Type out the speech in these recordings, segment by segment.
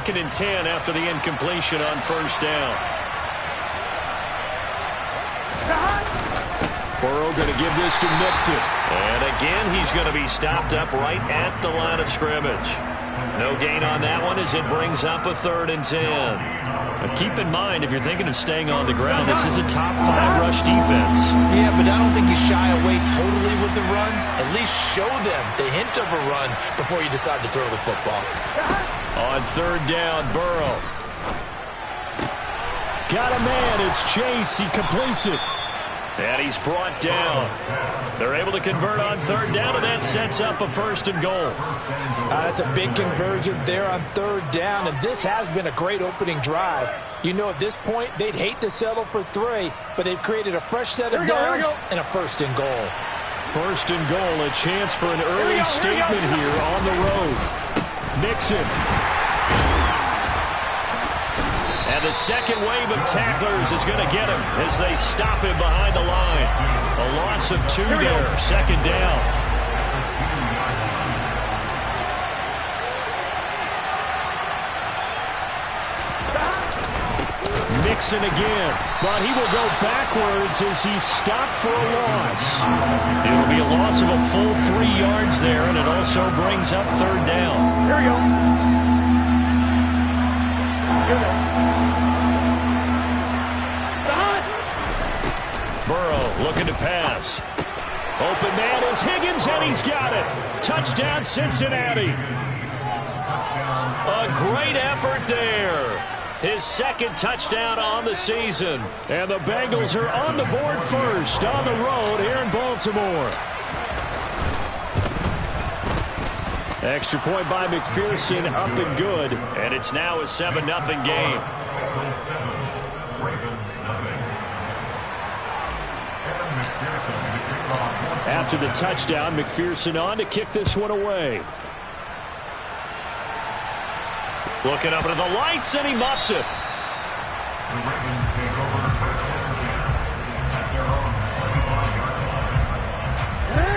2nd and 10 after the incompletion on first down. Burrow going to give this to Mixon. And again, he's going to be stopped up right at the line of scrimmage. No gain on that one as it brings up a 3rd and 10. Now keep in mind, if you're thinking of staying on the ground, this is a top 5 rush defense. Yeah, but I don't think you shy away totally with the run. At least show them the hint of a run before you decide to throw the football. On 3rd down, Burrow. Got a man. It's Chase. He completes it. And he's brought down. They're able to convert on 3rd down, and that sets up a 1st and goal. That's a big conversion there on 3rd down, and this has been a great opening drive. You know, at this point, they'd hate to settle for 3, but they've created a fresh set of downs and a 1st and goal. 1st and goal, a chance for an early statement here on the road. Mixon. And the second wave of tacklers is going to get him as they stop him behind the line. A loss of 2 there, 2nd down. Mixon again, but he will go backwards as he's stopped for a loss. It'll be a loss of a full 3 yards there, and it also brings up 3rd down. Here we go. Burrow looking to pass. Open man is Higgins, and he's got it. Touchdown, Cincinnati. A great effort there. His 2nd touchdown on the season. And the Bengals are on the board first on the road here in Baltimore. Extra point by McPherson, up and good. And it's now a 7-0 game. After the touchdown, McPherson on to kick this one away. Looking up into the lights, and he muffs it.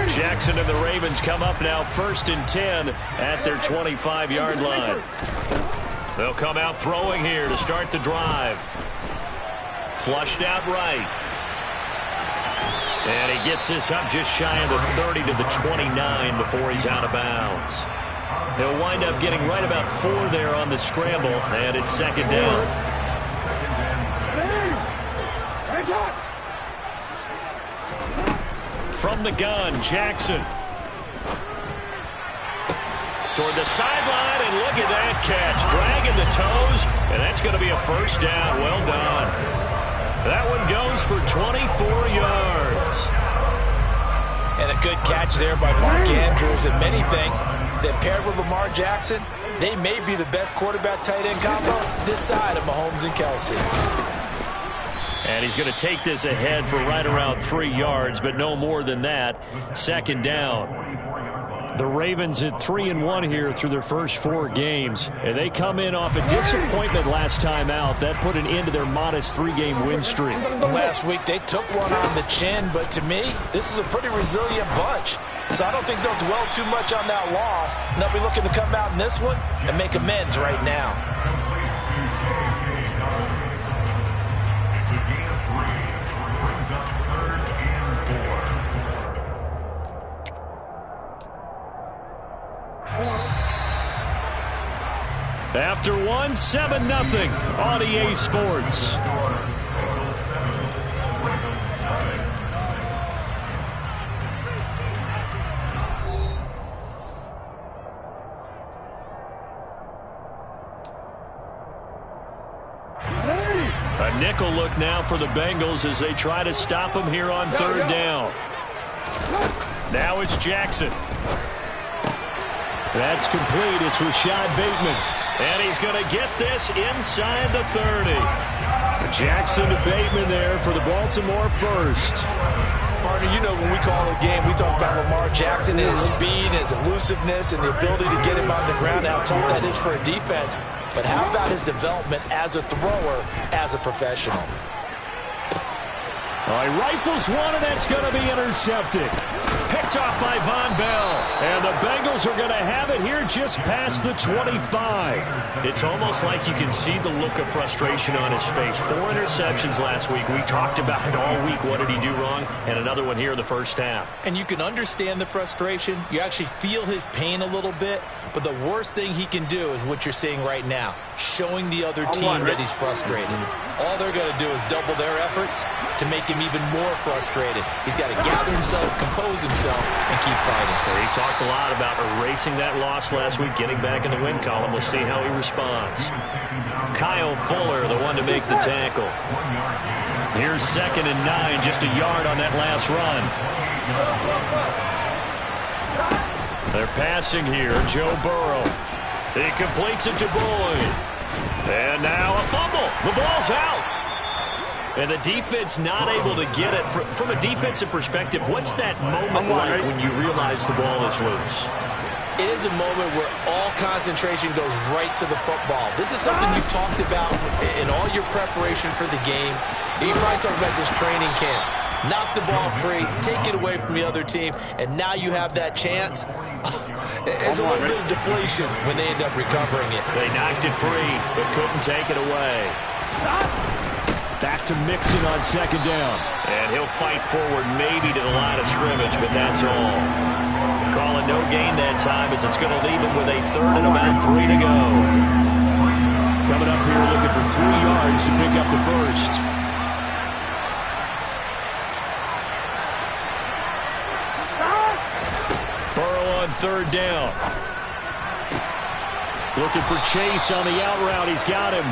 Jackson and the Ravens come up now 1st and 10 at their 25-yard line. They'll come out throwing here to start the drive. Flushed out right. And he gets this up just shy of the 30 to the 29 before he's out of bounds. He'll wind up getting right about 4 there on the scramble, and it's 2nd down. From the gun, Jackson. Toward the sideline, and look at that catch. Dragging the toes, and that's going to be a 1st down. Well done. That one goes for 24 yards. And a good catch there by Mark Andrews. And many think that paired with Lamar Jackson, they may be the best quarterback-tight end combo this side of Mahomes and Kelsey. And he's going to take this ahead for right around 3 yards, but no more than that. 2nd down. The Ravens at 3-1 here through their first 4 games. And they come in off a disappointment last time out. That put an end to their modest 3-game win streak. Last week they took one on the chin, but to me, this is a pretty resilient bunch. So I don't think they'll dwell too much on that loss. And they'll be looking to come out in this one and make amends right now. After one, 7-0 on EA Sports. A nickel look now for the Bengals as they try to stop him here on 3rd down. Now it's Jackson. That's complete. It's Rashad Bateman. And he's going to get this inside the 30. Jackson to Bateman there for the Baltimore 1st. Partner, you know when we call a game, we talk about Lamar Jackson and his speed, his elusiveness, and the ability to get him on the ground, how tough that is for a defense. But how about his development as a thrower, as a professional? All right, rifles one, and that's going to be intercepted. Picked Picked off by Von Bell. And the Bengals are going to have it here just past the 25. It's almost like you can see the look of frustration on his face. 4 interceptions last week. We talked about it all week. What did he do wrong? And another one here in the first half. And you can understand the frustration. You actually feel his pain a little bit. But the worst thing he can do is what you're seeing right now, showing the other team that he's frustrated. All they're going to do is double their efforts to make him even more frustrated. He's got to gather himself, compose himself, and keep fighting. Well, he talked a lot about erasing that loss last week, getting back in the win column. We'll see how he responds. Kyle Fuller, the one to make the tackle. Here's 2nd and 9, just a yard on that last run. They're passing here. Joe Burrow. He completes it to Boyd. And now a fumble. The ball's out. And the defense not able to get it. From a defensive perspective, what's that moment like when you realize the ball is loose? It is a moment where all concentration goes right to the football. This is something you've talked about in all your preparation for the game. You probably talked about this training camp. Knock the ball free, take it away from the other team, and now you have that chance. It's a little bit of deflation when they end up recovering it. They knocked it free, but couldn't take it away. Back to Mixon on 2nd down. And he'll fight forward maybe to the line of scrimmage, but that's all. Calling no gain that time as it's going to leave him with a 3rd and about 3 to go. Coming up here looking for 3 yards to pick up the first. Burrow on 3rd down. Looking for Chase on the out route. He's got him.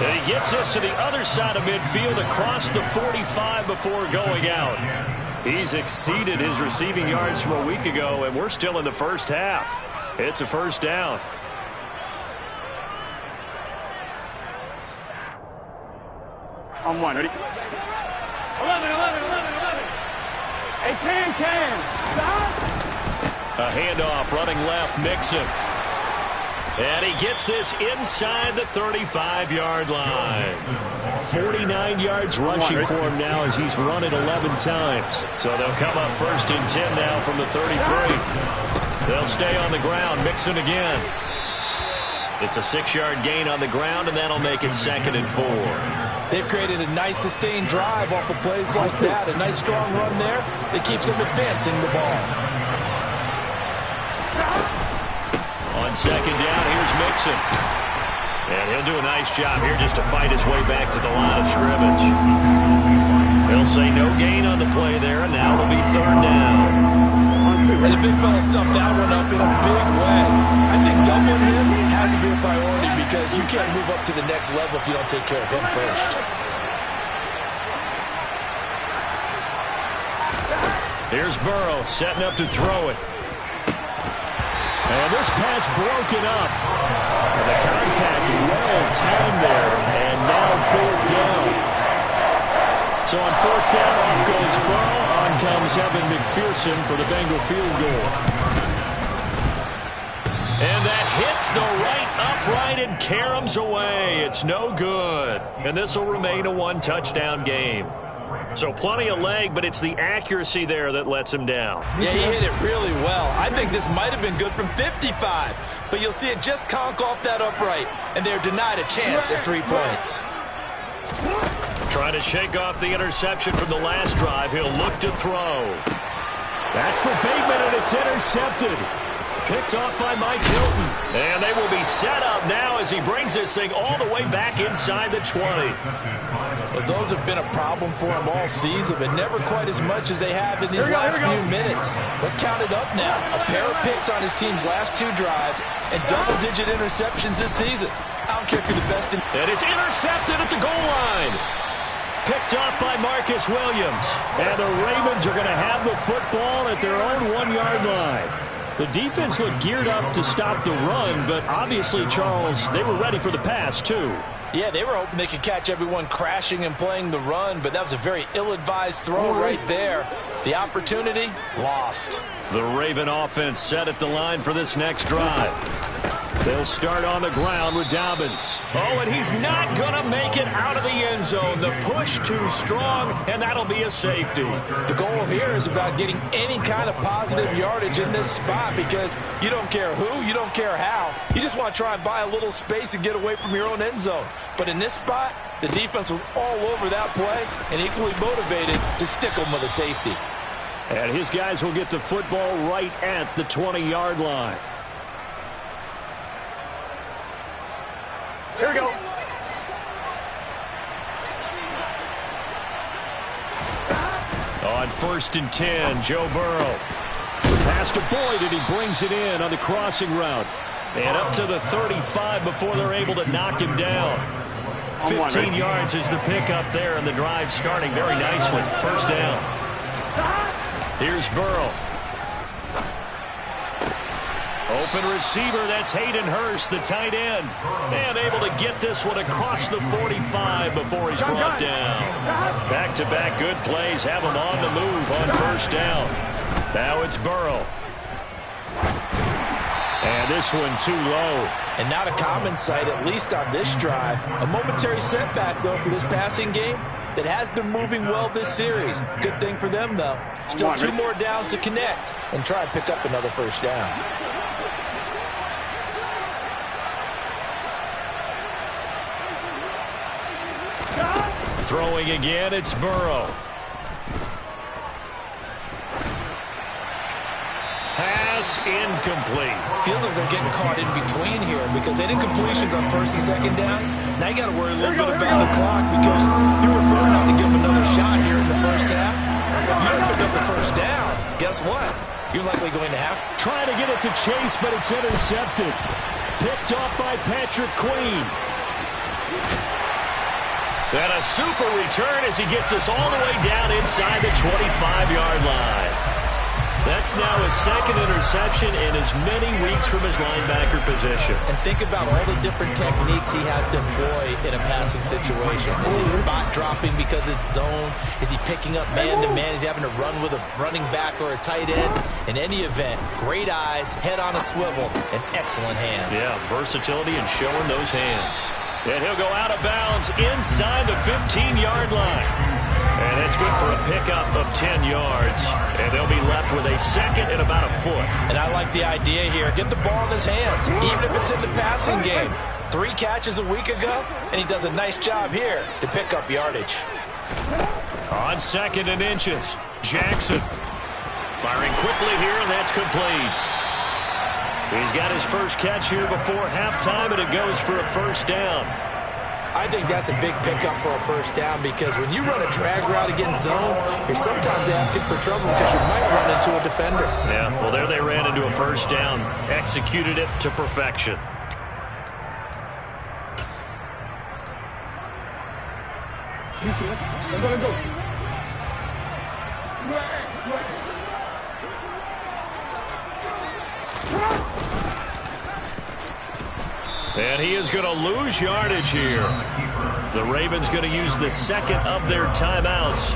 And he gets this to the other side of midfield across the 45 before going out. He's exceeded his receiving yards from a week ago, and we're still in the first half. It's a 1st down. On 1, ready? 11. Hey, can. Stop. A handoff running left, Mixon. And he gets this inside the 35-yard line. 49 yards rushing for him now as he's run it 11 times. So they'll come up 1st and 10 now from the 33. They'll stay on the ground. Mixon again. It's a 6-yard gain on the ground, and that'll make it 2nd and 4. They've created a nice sustained drive off of plays like that. A nice strong run there that keeps them advancing the ball. On 2nd down, here's Mixon. And he'll do a nice job here just to fight his way back to the line of scrimmage. They'll say no gain on the play there, and now it'll be 3rd down. And the big fella stuffed that one up in a big way. I think doubling him has to be a priority because you can't move up to the next level if you don't take care of him first. Here's Burrow setting up to throw it. And this pass broken up. And the contact well timed there. And now 4th down. So on 4th down, off goes Burrow. On comes Evan McPherson for the Bengal field goal. And that hits the right upright and caroms away. It's no good. And this will remain a 1-touchdown game. So plenty of leg, but it's the accuracy there that lets him down. Yeah, he hit it really well. I think this might have been good from 55. But you'll see it just conk off that upright. And they're denied a chance at 3 points. Trying to shake off the interception from the last drive. He'll look to throw. That's for Bateman, and it's intercepted. Picked off by Mike Hilton. And they will be set up now as he brings this thing all the way back inside the 20. Well, those have been a problem for him all season, but never quite as much as they have in these last few minutes. Let's count it up now. A pair of picks on his team's last 2 drives and double-digit interceptions this season. I don't care if you're the best in... And it's intercepted at the goal line. Picked off by Marcus Williams. And the Ravens are going to have the football at their own 1-yard line. The defense looked geared up to stop the run, but obviously, Charles, they were ready for the pass, too. Yeah, they were hoping they could catch everyone crashing and playing the run, but that was a very ill-advised throw right there. The opportunity, lost. The Raven offense set at the line for this next drive. They'll start on the ground with Dobbins. Oh, and he's not going to make it out of the end zone. The push too strong, and that'll be a safety. The goal here is about getting any kind of positive yardage in this spot because you don't care who, you don't care how. You just want to try and buy a little space and get away from your own end zone. But in this spot, the defense was all over that play and equally motivated to stick them with a safety. And his guys will get the football right at the 20-yard line. Here we go. On 1st and 10, Joe Burrow. Pass to Boyd, and he brings it in on the crossing route. And up to the 35 before they're able to knock him down. 15 yards is the pickup there, and the drive starting very nicely. First down. Here's Burrow. Open receiver, that's Hayden Hurst, the tight end. And able to get this one across the 45 before he's brought down. Back-to-back good plays have him on the move on first down. Now it's Burrow. And this one too low. And not a common sight, at least on this drive. A momentary setback, though, for this passing game that has been moving well this series. Good thing for them, though. Still 2 more downs to connect and try and pick up another first down. Throwing again, it's Burrow. Pass incomplete. Feels like they're getting caught in between here because they did completions on 1st and 2nd down. Now you got to worry a little bit about the clock because you prefer not to give them another shot here in the first half. If you don't pick up the first down, guess what? You're likely going to have to. Trying to get it to Chase, but it's intercepted. Picked off by Patrick Queen. And a super return as he gets us all the way down inside the 25-yard line. That's now his 2nd interception in as many weeks from his linebacker position. And think about all the different techniques he has to employ in a passing situation. Is he spot dropping because it's zone? Is he picking up man-to-man? Is he having to run with a running back or a tight end? In any event, great eyes, head on a swivel, and excellent hands. Yeah, versatility and showing those hands. And he'll go out of bounds inside the 15-yard line. And that's good for a pickup of 10 yards. And they'll be left with a 2nd and about a foot. And I like the idea here. Get the ball in his hands, even if it's in the passing game. 3 catches a week ago, and he does a nice job here to pick up yardage. On 2nd and inches, Jackson. Firing quickly here, and that's complete. He's got his first catch here before halftime, and it goes for a first down. I think that's a big pickup for a first down because when you run a drag route against zone, you're sometimes asking for trouble because you might run into a defender. Yeah, well, there they ran into a first down. Executed it to perfection. And he is going to lose yardage here. The Ravens going to use the 2nd of their timeouts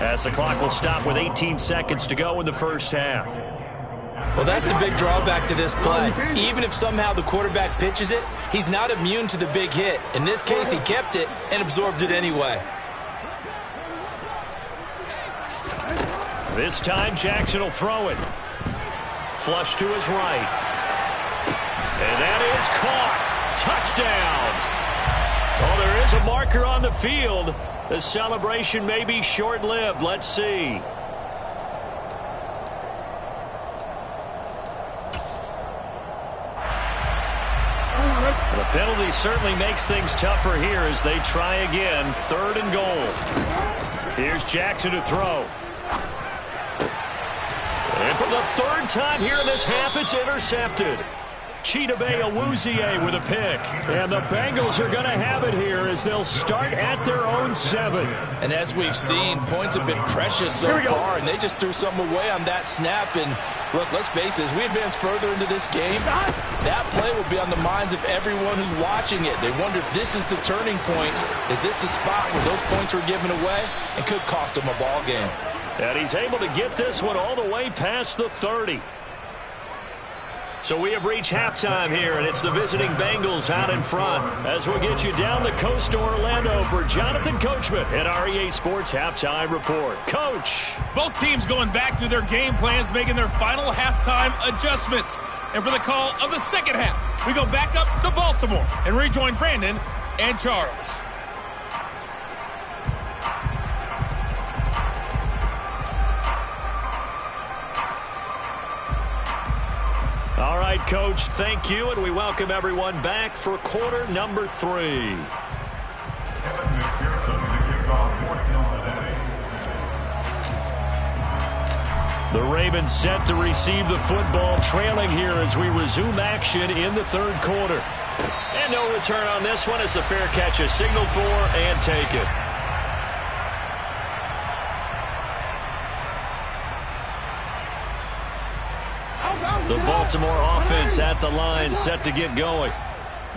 as the clock will stop with 18 seconds to go in the first half. Well, that's the big drawback to this play. Even if somehow the quarterback pitches it, he's not immune to the big hit. In this case, he kept it and absorbed it anyway. This time, Jackson will throw it. Flush to his right. And that is caught. Touchdown. Oh, there is a marker on the field. The celebration may be short-lived. Let's see. The penalty certainly makes things tougher here as they try again. 3rd and goal. Here's Jackson to throw. And for the 3rd time here in this half, it's intercepted. Chidobe Awuzie with a pick. And the Bengals are going to have it here as they'll start at their own 7. And as we've seen, points have been precious so far, and they just threw something away on that snap. And look, let's face it, as we advance further into this game, that play will be on the minds of everyone who's watching it. They wonder if this is the turning point. Is this the spot where those points were given away and could cost them a ball game? And he's able to get this one all the way past the 30. So we have reached halftime here, and it's the visiting Bengals out in front. As we'll get you down the coast to Orlando for Jonathan Coachman at REA Sports Halftime Report. Coach. Both teams going back through their game plans, making their final halftime adjustments. And for the call of the second half, we go back up to Baltimore and rejoin Brandon and Charles. All right, Coach, thank you, and we welcome everyone back for quarter number 3. The Ravens set to receive the football, trailing here as we resume action in the third quarter. And no return on this one as the fair catch is signaled for and taken. The Baltimore offense at the line, set to get going.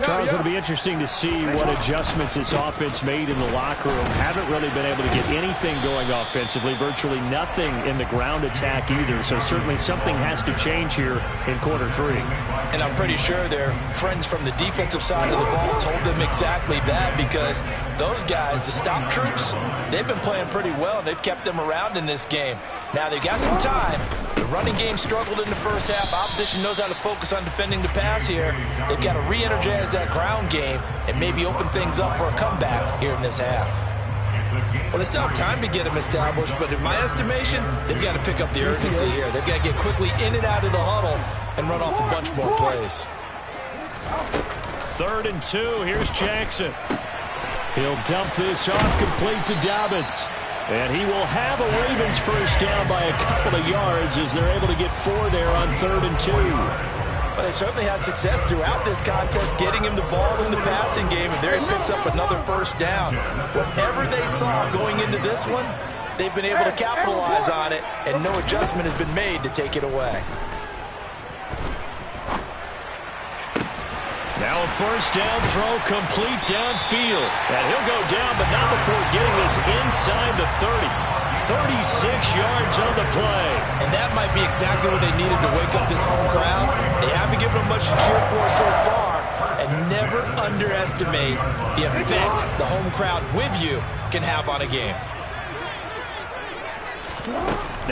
Charles, it'll be interesting to see what adjustments this offense made in the locker room. Haven't really been able to get anything going offensively, virtually nothing in the ground attack either. So certainly something has to change here in quarter 3. And I'm pretty sure their friends from the defensive side of the ball told them exactly that, because those guys, the stop troops, they've been playing pretty well, and they've kept them around in this game. Now they've got some time. The running game struggled in the first half. Opposition knows how to focus on defending the pass here. They've got to re-energize that ground game and maybe open things up for a comeback here in this half. Well, they still have time to get them established, but in my estimation, they've got to pick up the urgency here. They've got to get quickly in and out of the huddle and run off a bunch more plays. 3rd and 2. Here's Jackson. He'll dump this off complete to Dobbins. And he will have a Ravens first down by a couple of yards as they're able to get 4 there on 3rd and 2. But they certainly had success throughout this contest, getting him the ball in the passing game, and there he picks up another first down. Whatever they saw going into this one, they've been able to capitalize on it, and no adjustment has been made to take it away. Now a first down throw, complete downfield. And he'll go down, but not before getting this inside the 30. 36 yards on the play. And that might be exactly what they needed to wake up this home crowd. They haven't given them much to cheer for so far. And never underestimate the effect the home crowd with you can have on a game.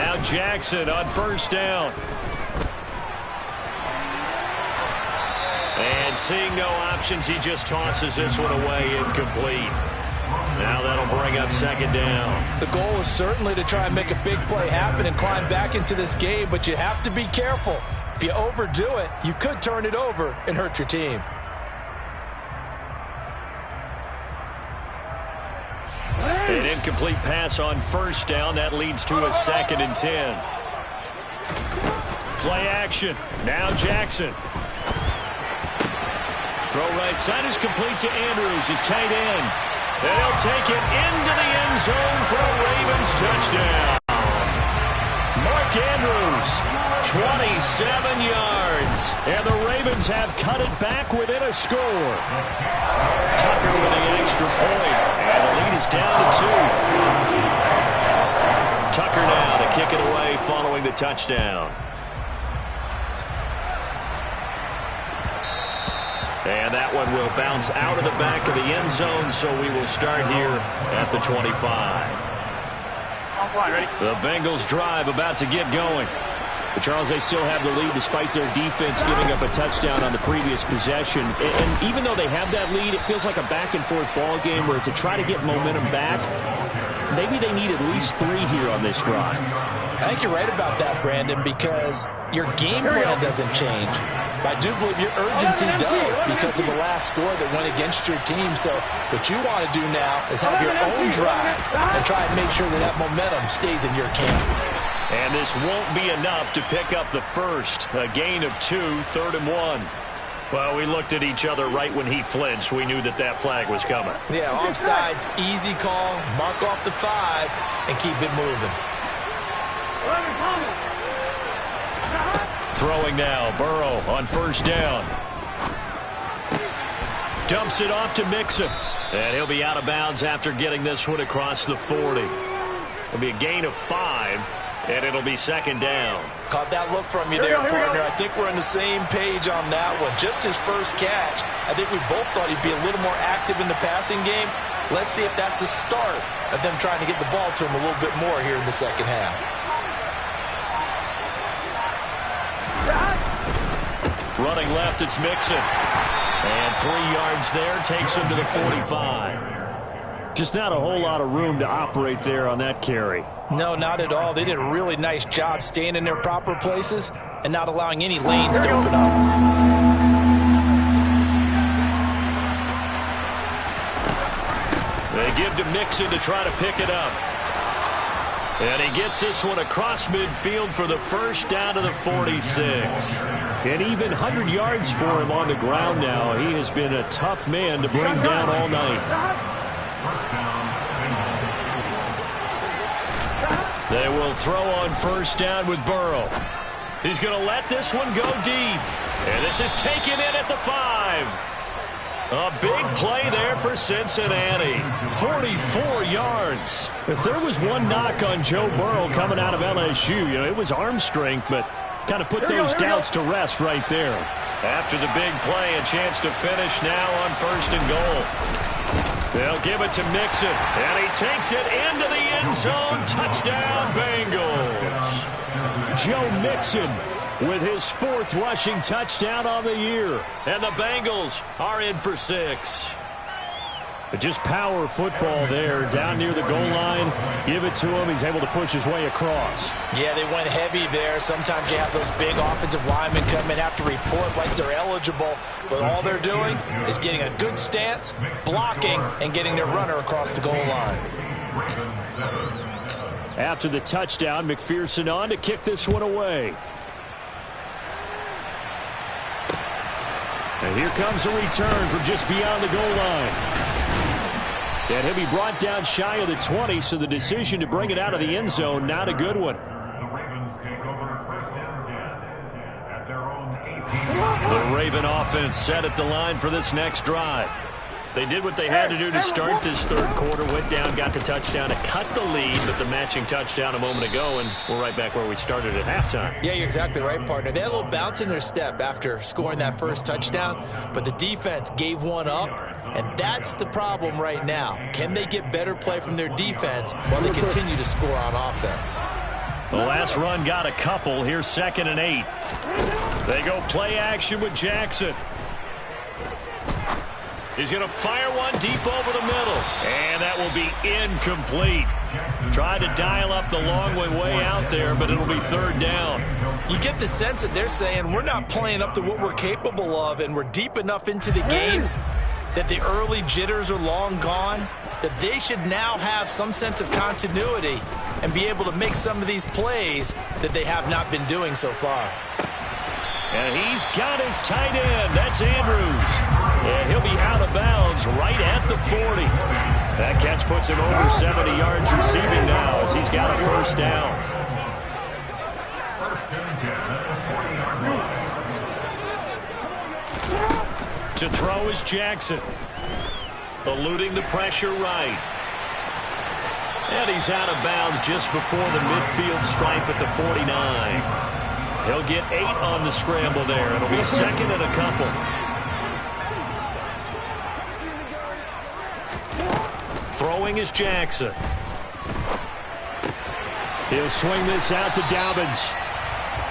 Now Jackson on first down. And seeing no options, he just tosses this one away incomplete. Now that'll bring up 2nd down. The goal is certainly to try and make a big play happen and climb back into this game, but you have to be careful. If you overdo it, you could turn it over and hurt your team. An incomplete pass on first down. That leads to a 2nd and 10. Play action. Now Jackson. Throw right side is complete to Andrews, his tight end. And he'll take it into the end zone for a Ravens touchdown. Mark Andrews, 27 yards. And the Ravens have cut it back within a score. Tucker with the extra point. And the lead is down to 2. Tucker now to kick it away following the touchdown. And that one will bounce out of the back of the end zone, so we will start here at the 25. The Bengals drive about to get going. But Charles, they still have the lead despite their defense giving up a touchdown on the previous possession. And even though they have that lead, it feels like a back-and-forth ball game where to try to get momentum back, maybe they need at least 3 here on this drive. I think you're right about that, Brandon, because your game plan doesn't change. But I do believe your urgency does because of the last score that went against your team. So what you want to do now is have your own drive and try and make sure that that momentum stays in your camp. And this won't be enough to pick up the first. A gain of 2, 3rd and 1. Well, we looked at each other right when he flinched. We knew that that flag was coming. Yeah, offsides, easy call, mark off the 5, and keep it moving. Throwing now, Burrow on first down. Dumps it off to Mixon. And he'll be out of bounds after getting this one across the 40. It'll be a gain of 5. And it'll be second down. Caught that look from you there, partner. I think we're on the same page on that one. Just his first catch. I think we both thought he'd be a little more active in the passing game. Let's see if that's the start of them trying to get the ball to him a little bit more here in the second half. Running left, it's Mixon. And 3 yards there, takes him to the 45. Just not a whole lot of room to operate there on that carry. No, not at all. They did a really nice job staying in their proper places and not allowing any lanes to open up. They give to Mixon to try to pick it up. And he gets this one across midfield for the first down to the 46. And even 100 yards for him on the ground now. He has been a tough man to bring down all night. They will throw on first down with Burrow. He's going to let this one go deep. And this is taken in at the 5. A big play there for Cincinnati. 44 yards. If there was one knock on Joe Burrow coming out of LSU, it was arm strength, but kind of put those doubts to rest right there. After the big play, a chance to finish now on first and goal. They'll give it to Mixon, and he takes it into the end zone. Touchdown, Bengals. Joe Mixon with his 4th rushing touchdown on the year. And the Bengals are in for 6. But just power football there, down near the goal line. Give it to him. He's able to push his way across. Yeah, they went heavy there. Sometimes you have those big offensive linemen come in, have to report like they're eligible. But all they're doing is getting a good stance, blocking, and getting their runner across the goal line. After the touchdown, McPherson on to kick this one away. And here comes a return from just beyond the goal line. And he'll be brought down shy of the 20, so the decision to bring it out of the end zone, not a good one. The Raven offense set at the line for this next drive. They did what they had to do to start this third quarter, went down, got the touchdown to cut the lead, but the matching touchdown a moment ago, and we're right back where we started at halftime. Yeah, you're exactly right, partner. They had a little bounce in their step after scoring that first touchdown, but the defense gave one up, and that's the problem right now. Can they get better play from their defense while they continue to score on offense? The last run got a couple. Here's 2nd and 8. They go play action with Jackson. He's going to fire one deep over the middle. And that will be incomplete. Tried to dial up the long way out there, but it'll be 3rd down. You get the sense that they're saying we're not playing up to what we're capable of, and we're deep enough into the game that the early jitters are long gone, that they should now have some sense of continuity and be able to make some of these plays that they have not been doing so far. And he's got his tight end. That's Andrews. And he'll be out of bounds right at the 40. That catch puts him over 70 yards receiving now as he's got a first down. To throw is Jackson. Eluding the pressure right. And he's out of bounds just before the midfield stripe at the 49. He'll get 8 on the scramble there. It'll be 2nd and a couple. Throwing is Jackson. He'll swing this out to Dobbins.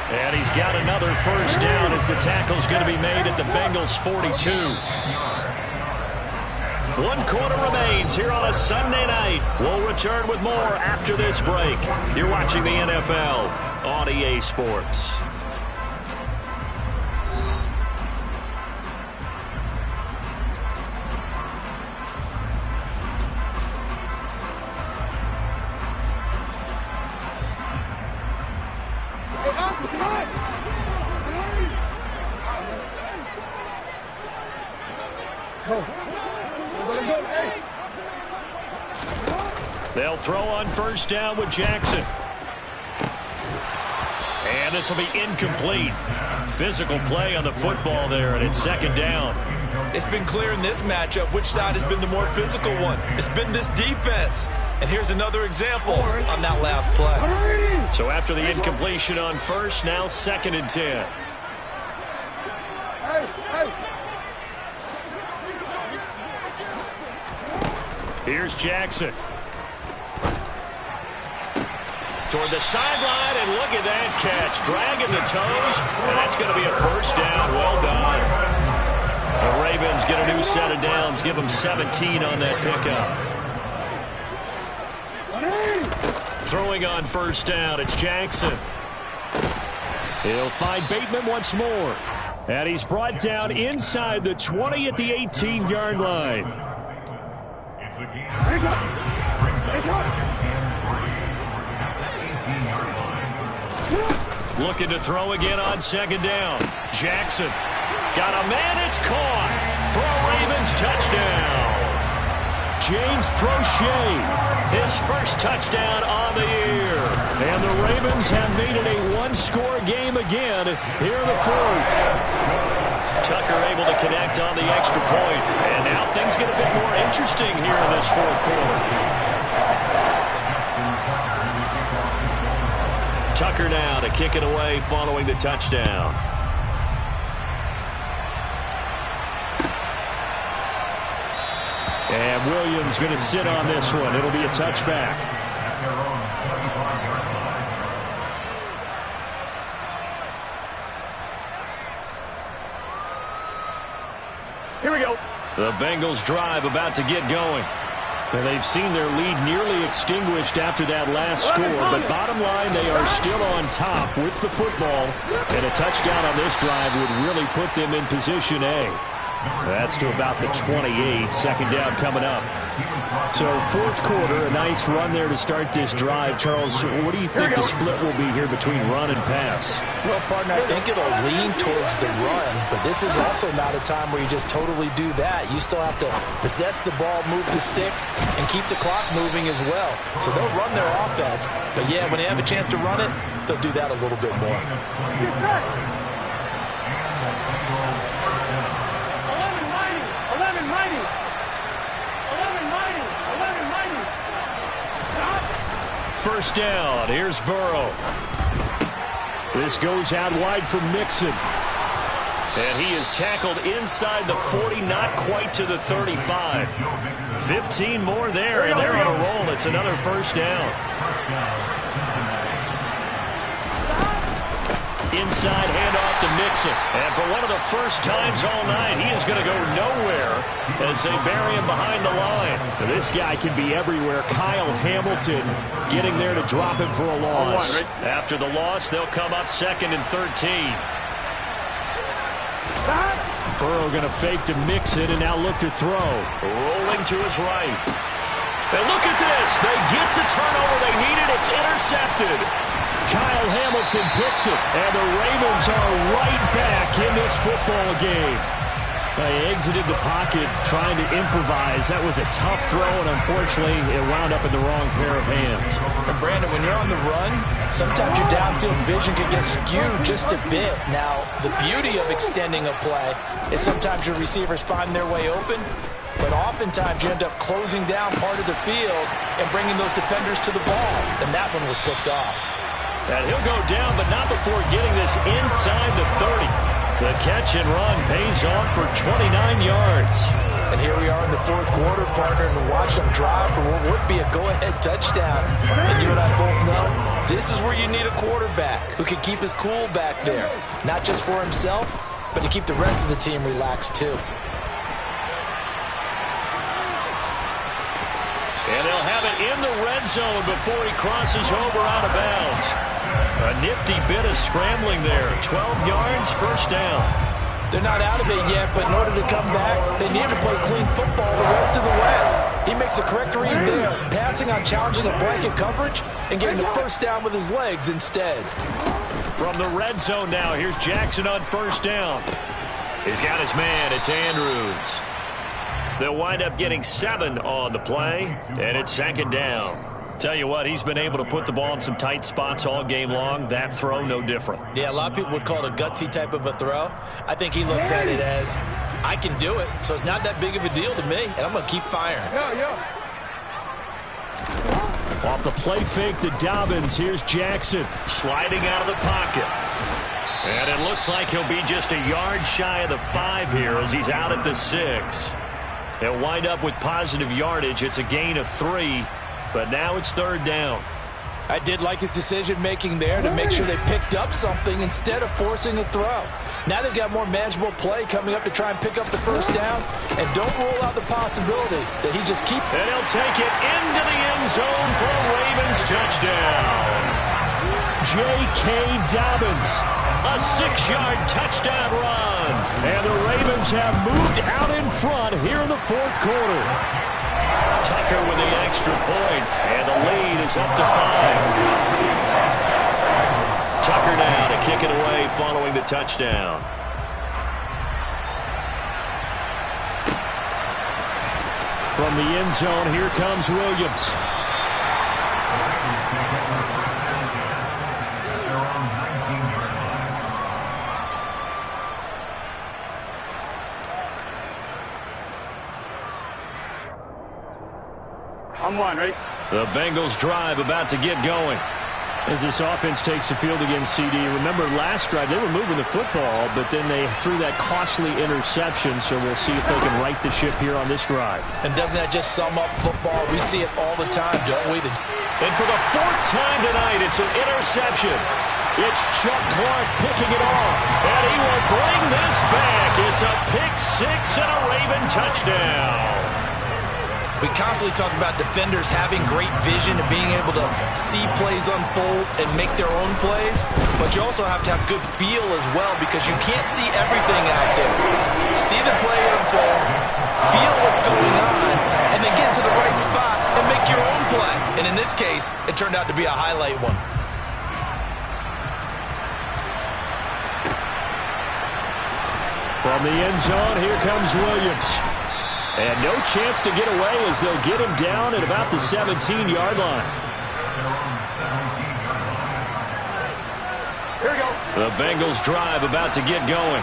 And he's got another first down as the tackle's going to be made at the Bengals 42. 1 quarter remains here on a Sunday night. We'll return with more after this break. You're watching the NFL on EA Sports. They'll throw on first down with Jackson. And this will be incomplete. Physical play on the football there, and it's 2nd down. It's been clear in this matchup which side has been the more physical one. It's been this defense. And here's another example on that last play. So after the incompletion on first, now 2nd and 10. Here's Jackson. Toward the sideline, and look at that catch. Dragging the toes, and that's going to be a first down. Well done. The Ravens get a new set of downs. Give them 17 on that pickup. Throwing on first down, it's Jackson. He'll find Bateman once more. And he's brought down inside the 20 at the 18-yard line. Looking to throw again on 2nd down. Jackson got a man, it's caught for a Ravens touchdown. James Prochet, his first touchdown on the year. And the Ravens have made it a one-score game again here in the 4th. Tucker able to connect on the extra point. And now things get a bit more interesting here in this 4th quarter. Tucker now to kick it away following the touchdown. And Williams going to sit on this one. It'll be a touchback. Here we go. The Bengals drive about to get going. And they've seen their lead nearly extinguished after that last score. But bottom line, they are still on top with the football. And a touchdown on this drive would really put them in position A. That's to about the 28. 2nd down coming up. So 4th quarter, a nice run there to start this drive. Charles, what do you think the split will be here between run and pass? Well, partner, I think it'll lean towards the run, but this is also not a time where you just totally do that. You still have to possess the ball, move the sticks, and keep the clock moving as well. So they'll run their offense, but yeah, when they have a chance to run it, they'll do that a little bit more. First down. Here's Burrow. This goes out wide for Mixon. And he is tackled inside the 40, not quite to the 35. 15 more there, and they're on a roll. It's another first down. Inside handoff to Mixon. And for one of the first times all night, he is going to go nowhere as they bury him behind the line. Now, this guy can be everywhere. Kyle Hamilton getting there to drop him for a loss. After the loss, they'll come up 2nd and 13. Burrow going to fake to Mixon and now look to throw. Rolling to his right. And look at this. They get the turnover they needed. It's intercepted. Kyle Hamilton picks it, and the Ravens are right back in this football game. They exited the pocket trying to improvise. That was a tough throw, and unfortunately, it wound up in the wrong pair of hands. And Brandon, when you're on the run, sometimes your downfield vision can get skewed just a bit. Now, the beauty of extending a play is sometimes your receivers find their way open, but oftentimes you end up closing down part of the field and bringing those defenders to the ball, and that one was picked off. And he'll go down, but not before getting this inside the 30. The catch and run pays off for 29 yards. And here we are in the 4th quarter, partner, and watch them drive for what would be a go-ahead touchdown. And you and I both know this is where you need a quarterback who can keep his cool back there. Not just for himself, but to keep the rest of the team relaxed too. And they'll have it in the red zone before he crosses over out of bounds. A nifty bit of scrambling there. 12 yards, first down. They're not out of it yet, but in order to come back, they need to play clean football the rest of the way. He makes the correct read there, passing on challenging a blanket coverage and getting the first down with his legs instead. From the red zone now, here's Jackson on first down. He's got his man. It's Andrews. They'll wind up getting 7 on the play, and it's 2nd down. Tell you what, he's been able to put the ball in some tight spots all game long. That throw, no different. Yeah, a lot of people would call it a gutsy type of a throw. I think he looks at it as, I can do it, so it's not that big of a deal to me, and I'm going to keep firing. Off the play fake to Dobbins. Here's Jackson. Sliding out of the pocket. And it looks like he'll be just a yard shy of the 5 here as he's out at the 6. He'll wind up with positive yardage. It's a gain of 3, but now it's 3rd down. I did like his decision-making there to make sure they picked up something instead of forcing a throw. Now they've got more manageable play coming up to try and pick up the 1st down, and don't rule out the possibility that he just keeps. And he'll take it into the end zone for a Ravens touchdown. J.K. Dobbins, a 6-yard touchdown run. And the Ravens have moved out in front here in the 4th quarter. Tucker with the extra point, and the lead is up to 5. Tucker now to kick it away following the touchdown. From the end zone, here comes Williams. I'm one, ready? The Bengals drive about to get going. As this offense takes the field against CD. Remember last drive, they were moving the football, but then they threw that costly interception, so we'll see if they can right the ship here on this drive. And doesn't that just sum up football? We see it all the time, don't we? And for the 4th time tonight, it's an interception. It's Chuck Clark picking it off, and he will bring this back. It's a pick 6 and a Raven touchdown. We constantly talk about defenders having great vision and being able to see plays unfold and make their own plays, but you also have to have good feel as well because you can't see everything out there. See the play unfold, feel what's going on, and then get into the right spot and make your own play. And in this case, it turned out to be a highlight one. From the end zone, here comes Williams. And no chance to get away as they'll get him down at about the 17-yard line. Here we go. The Bengals drive about to get going.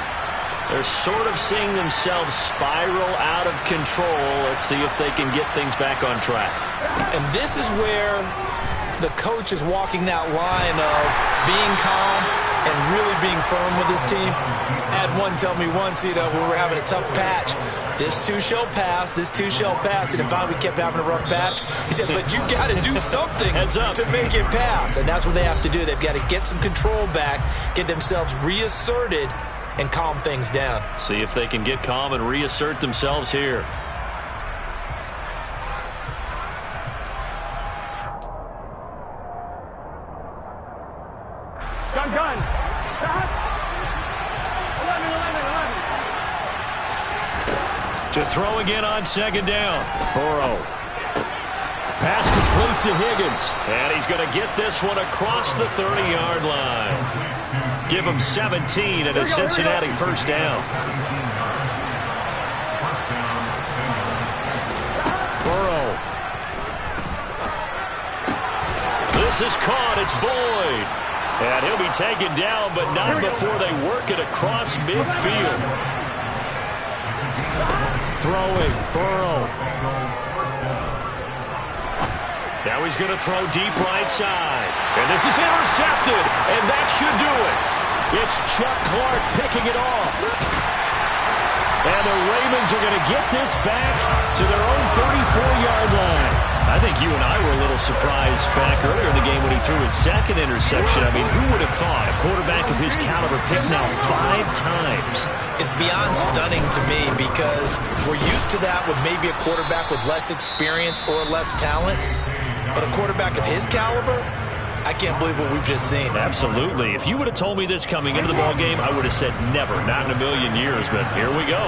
They're sort of seeing themselves spiral out of control. Let's see if they can get things back on track. And this is where the coach is walking that line of being calm and really being firm with his team. Had one tell me once, when we were having a tough patch, this too shall pass, this too shall pass. And if finally we kept having a rough patch, he said, but you got to do something to make it pass. And that's what they have to do. They've got to get some control back, get themselves reasserted, and calm things down. See if they can get calm and reassert themselves here. Gun. To throw again on 2nd down. Burrow. Pass complete to Higgins. And he's going to get this one across the 30-yard line. Give him 17 and a Cincinnati 1st down. Burrow. This is caught. It's Boyd. And he'll be taken down, but not before they work it across midfield. Throwing, Burrow. Now he's going to throw deep right side. And this is intercepted, and that should do it. It's Chuck Clark picking it off. And the Ravens are going to get this back to their own 34-yard line. I think you and I were a little surprised back earlier in the game when he threw his 2nd interception. I mean, who would have thought a quarterback of his caliber picked now 5 times? It's beyond stunning to me because we're used to that with maybe a quarterback with less experience or less talent. But a quarterback of his caliber, I can't believe what we've just seen. Absolutely. If you would have told me this coming into the ballgame, I would have said never, not in a million years. But here we go.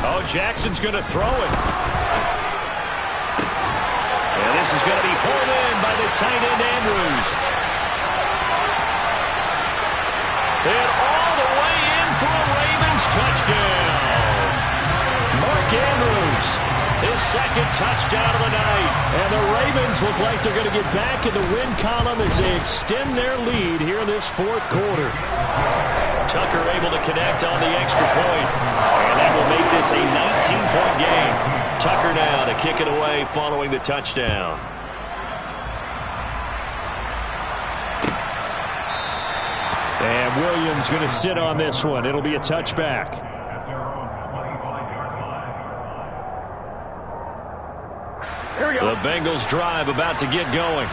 Oh, Jackson's going to throw it. And this is going to be pulled in by the tight end, Andrews. And all the way in for a Ravens touchdown. Mark Andrews. second touchdown of the night. And the Ravens look like they're going to get back in the win column as they extend their lead here in this fourth quarter. Tucker able to connect on the extra point. And that will make this a 19-point game. Tucker now to kick it away following the touchdown. And Williams going to sit on this one. It'll be a touchback. Here we go. The Bengals drive about to get going.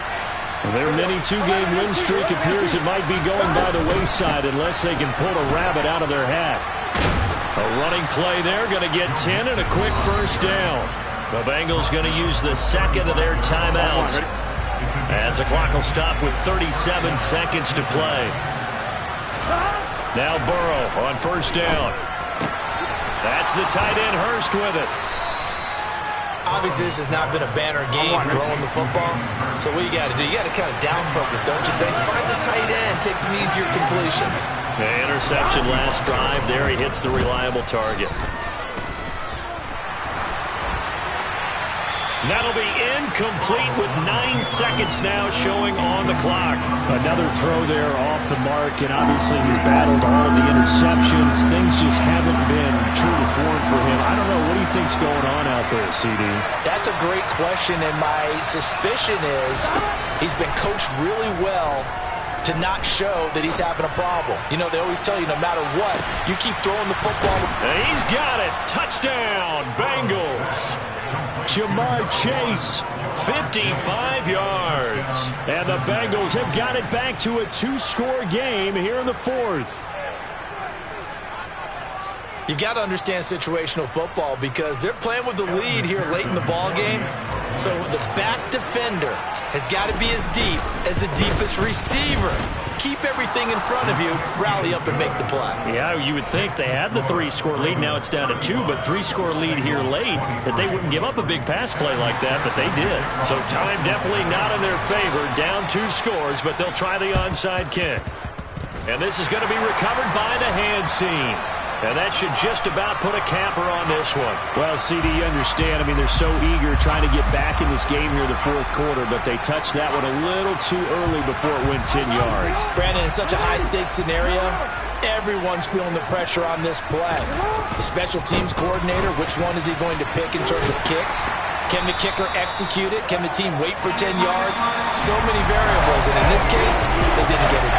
Their mini two-game win streak appears it might be going by the wayside unless they can pull a rabbit out of their hat. A running play there, going to get 10 and a quick first down. The Bengals going to use the second of their timeouts as the clock will stop with 37 seconds to play. Now Burrow on first down. That's the tight end Hurst with it. Obviously, this has not been a banner game throwing the football. So what you got to do, you got to kind of down focus, don't you think? Find the tight end, take some easier completions. The interception last drive. There he hits the reliable target. That'll be incomplete with 9 seconds now showing on the clock. Another throw there off the mark, and obviously he's battled all of the interceptions. Things just haven't been true to form for him. I don't know. What do you think's going on out there, CD? That's a great question, and my suspicion is he's been coached really well to not show that he's having a problem. You know, they always tell you no matter what, you keep throwing the football. And he's got it. Touchdown, Bengals. Jamar Chase, 55 yards. And the Bengals have got it back to a 2-score game here in the fourth. You've got to understand situational football because they're playing with the lead here late in the ball game. So the back defender has got to be as deep as the deepest receiver. Keep everything in front of you, rally up and make the play. Yeah, you would think they had the 3-score lead. Now it's down to 2, but 3-score lead here late, that they wouldn't give up a big pass play like that, but they did. So time definitely not in their favor. Down 2 scores, but they'll try the onside kick. And this is going to be recovered by the hands team. And that should just about put a capper on this one. Well, CD, you understand. I mean, they're so eager trying to get back in this game here in the fourth quarter, but they touched that one a little too early before it went 10 yards. Brandon, in such a high-stakes scenario, everyone's feeling the pressure on this play. The special teams coordinator, which one is he going to pick in terms of kicks? Can the kicker execute it? Can the team wait for 10 yards? So many variables, and in this case, they didn't get it